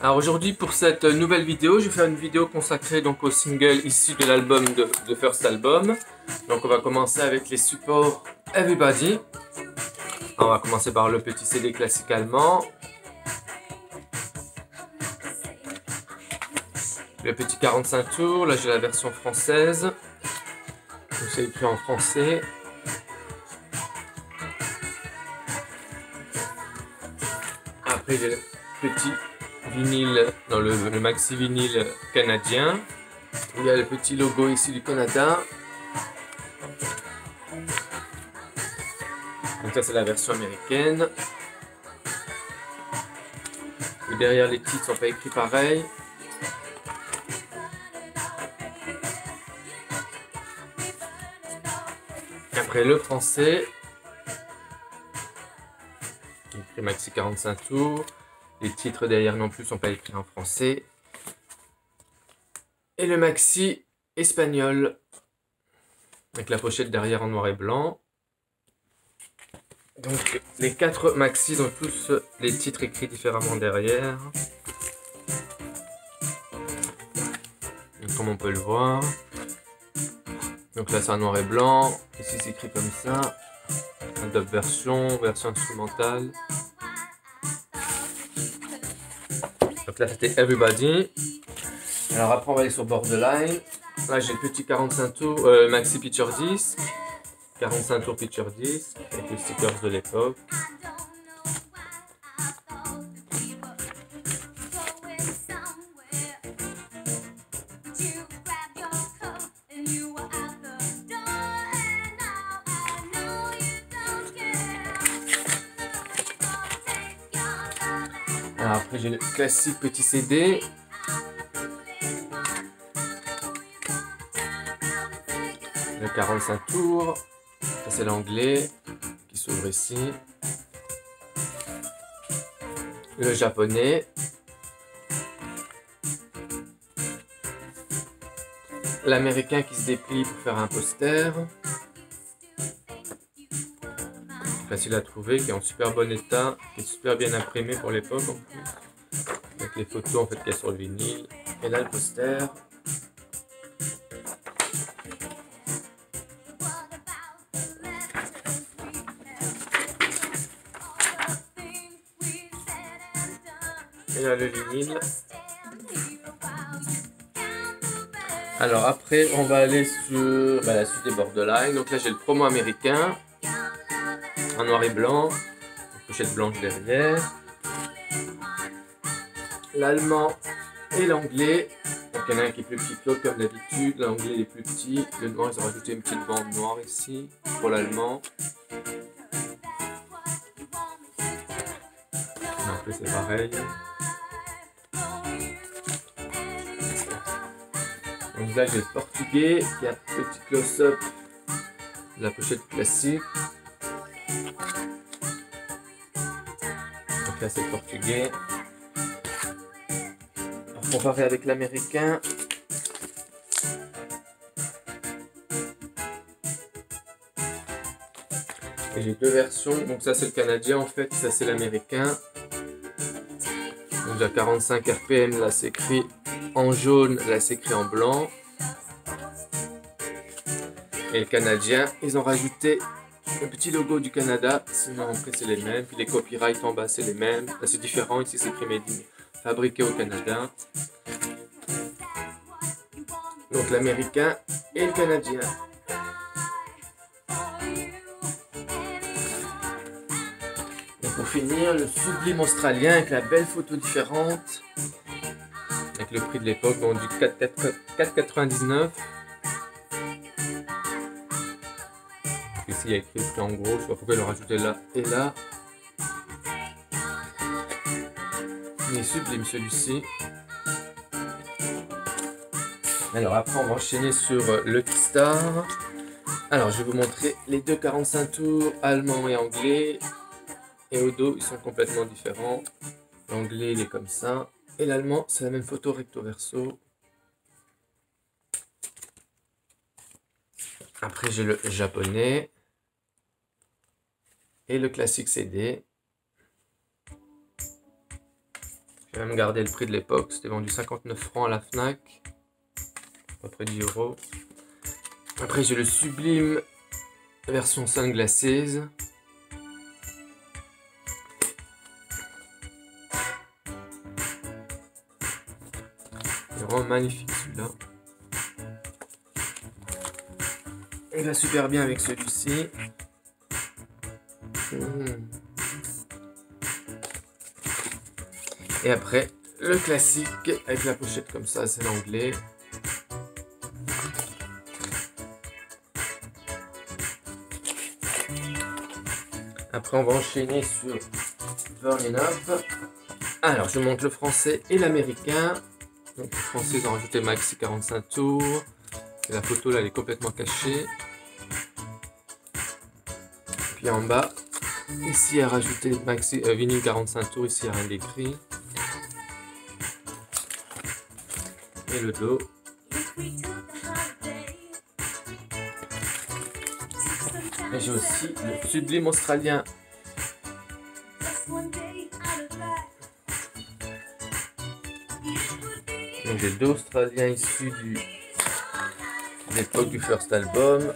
Alors aujourd'hui pour cette nouvelle vidéo, je vais faire une vidéo consacrée donc au single issu de l'album de First Album. Donc on va commencer avec les supports Everybody. Alors, on va commencer par le petit CD classique allemand. Le petit 45 tours, là j'ai la version française. Donc c'est écrit en français. Après j'ai le petit vinyle, dans le maxi vinyle canadien. Il y a le petit logo ici du Canada. Donc ça c'est la version américaine. Et derrière les titres sont pas écrits pareil. Après le français. Écrit maxi 45 tours. Les titres derrière non plus sont pas écrits en français. Et le maxi espagnol. Avec la pochette derrière en noir et blanc. Donc les 4 maxis ont tous les titres écrits différemment derrière. Donc, comme on peut le voir. Donc là c'est en noir et blanc. Ici c'est écrit comme ça. Adobe version instrumentale. Donc là c'était Everybody. Alors après on va aller sur Borderline. Là j'ai le petit 45 tours maxi picture disc. 45 tours picture disc avec les stickers de l'époque. Alors après j'ai le classique petit CD. Le 45 tours. Ça c'est l'anglais qui s'ouvre ici. Le japonais. L'américain qui se déplie pour faire un poster. Facile à trouver, qui est en super bon état, qui est super bien imprimé pour l'époque en plus. Avec les photos en fait qu'il y a sur le vinyle. Et là le poster. Et là le vinyle. Alors après on va aller sur la suite des Borderline. Donc là j'ai le promo américain. En noir et blanc. Une pochette blanche derrière. L'allemand et l'anglais. Donc il y en a un qui est plus petit que l'autre comme d'habitude. L'anglais est plus petit. Le noir ils ont rajouté une petite bande noire ici pour l'allemand. Après c'est pareil. Donc là j'ai le portugais qui a un petit close-up de la pochette classique. Donc là c'est le portugais. Alors, comparé avec l'américain. Et j'ai deux versions. Donc ça c'est le canadien en fait, ça c'est l'américain. Donc j'ai 45 RPM, là c'est écrit en jaune, là c'est écrit en blanc. Et le canadien, ils ont rajouté le petit logo du Canada, sinon après c'est les mêmes. Puis les copyrights en bas c'est les mêmes. Là c'est différent, ici c'est écrit Made in, fabriqué au Canada. Donc l'américain et le canadien. Et pour finir, le sublime australien avec la belle photo différente. Avec le prix de l'époque, bon, du 4,99. Ici il y a écrit en gros, je ne sais pas pourquoi ils l'ont rajouté là et là. Il est sublime celui-ci. Alors après on va enchaîner sur Lucky Star. Alors je vais vous montrer les deux 45 tours, allemand et anglais. Et au dos ils sont complètement différents. L'anglais il est comme ça. Et l'allemand c'est la même photo recto verso. Après j'ai le japonais. Et le classique CD. J'ai même gardé le prix de l'époque, c'était vendu 59 francs à la Fnac, à peu près 10 €. Après j'ai le Sublime version Sunglasses. C'est vraiment magnifique celui-là. Il va super bien avec celui-ci. Et après, le classique avec la pochette comme ça, c'est l'anglais. Après, on va enchaîner sur Burning Up. Alors, je montre le français et l'américain. Donc, le français, ils ont rajouté maxi 45 tours. Et la photo, là, elle est complètement cachée. Puis en bas, ici, il y a rajouté maxi vinyle 45 tours. Ici, il n'y a rien d'écrit. Et le dos. Et j'ai aussi le Sublime australien. Donc j'ai 2 Australiens issus de l'époque du first album.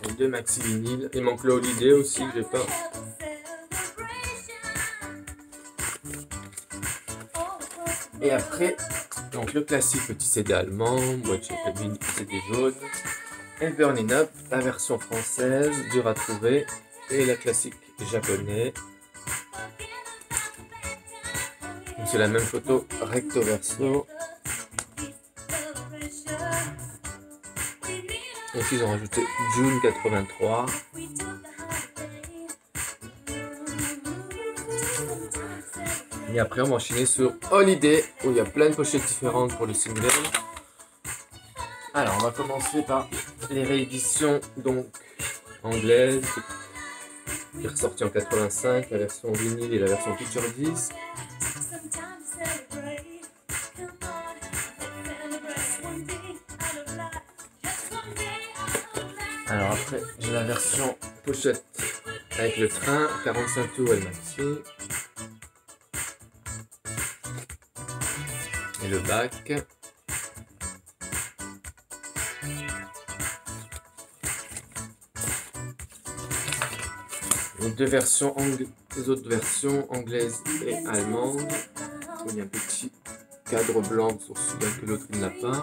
Et 2 maxi vinyles. Il manque le Holiday aussi que j'ai pas. Et après, donc le classique petit CD allemand, boîte CD jaune. Et Burning Up, la version française, dure à trouver, et la classique japonais. C'est la même photo recto verso. Et puis ils ont rajouté June 83. Et après on va enchaîner sur Holiday, où il y a plein de pochettes différentes pour le single. Alors on va commencer par les rééditions donc anglaises, qui est ressortie en 85, la version vinyle et la version Picture Disc. Alors après j'ai la version pochette avec le train, 45 tours et le maxi. Et le bac. Les deux versions les autres versions anglaises et allemandes. Il y a un petit cadre blanc sur celui-là que l'autre n'a pas.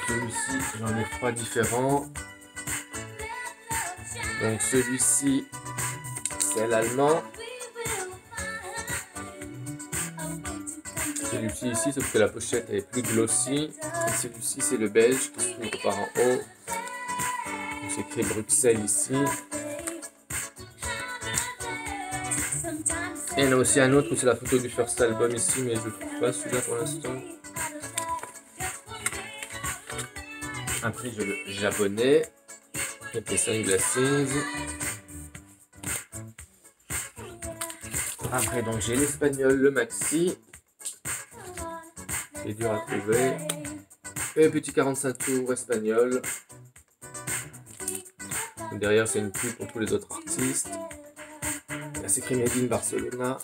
Celui-ci, j'en ai 3 différents. Donc celui-ci, c'est l'allemand. Celui-ci ici, sauf que la pochette est plus glossy. Et celui-ci, c'est le belge qui se trouve par en haut. C'est écrit Bruxelles ici. Et il y en a aussi un autre où c'est la photo du first album ici, mais je ne trouve pas celui-là pour l'instant. Après, j'ai le japonais. Avec les sunglasses. Après, donc j'ai l'espagnol, le maxi. C'est dur à trouver. Et petit 45 tours espagnol. Et derrière, c'est une pub pour tous les autres artistes. Là, c'est écrit Made in Barcelona.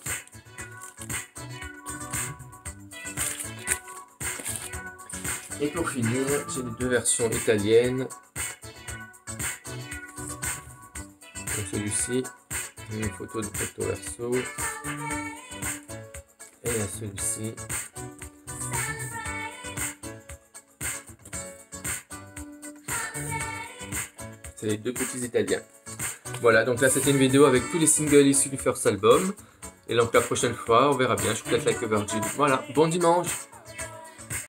Et pour finir, j'ai les 2 versions italiennes. Donc celui-ci, une photo de recto verso. Et il y a celui-ci. C'est les 2 petits italiens. Voilà, donc là c'était une vidéo avec tous les singles issus du first album. Et donc la prochaine fois, on verra bien, je suis peut-être like Virgin. Voilà, bon dimanche!